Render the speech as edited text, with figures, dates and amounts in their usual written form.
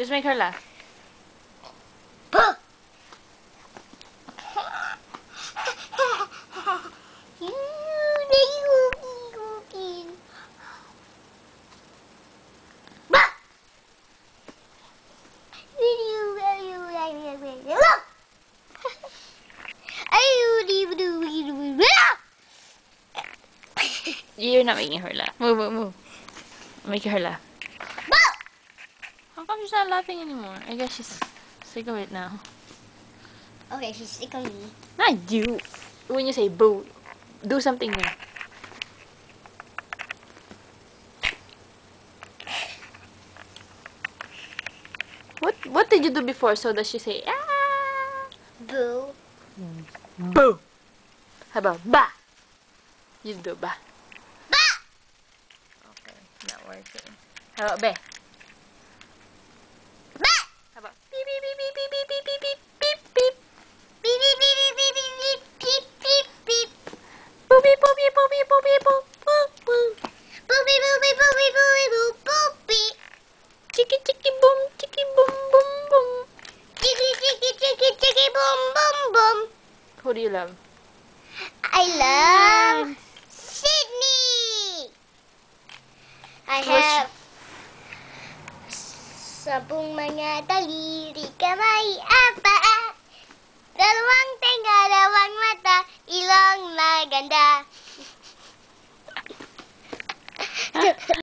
Just make her laugh. You're not making her laugh. Move, move, move. Make her laugh. How come she's not laughing anymore? I guess she's sick of it now. Okay, she's sick of me. Not you. When you say boo, do something new. What did you do before so that she say ah? Boo. Boo. How about ba? You do ba. Ba! Okay, not working. How about be? Ba! How about beep beep beep beep beep beep beep beep beep beep? Beep beep beep beep beep beep beep beep beep. Boo beep boo beep boo beep boo beep boo boo boo. Boo beep boo beep boo beep boo beep boo boo beep. Chicky chicky boom chicky boom boom boom. Chicky chicky chicky chicky boom boom boom. Who do you love? I love Sydney. I have sabong mga daliri, kamay, apa, dalawang tenga, dalawang mata, ilong maganda.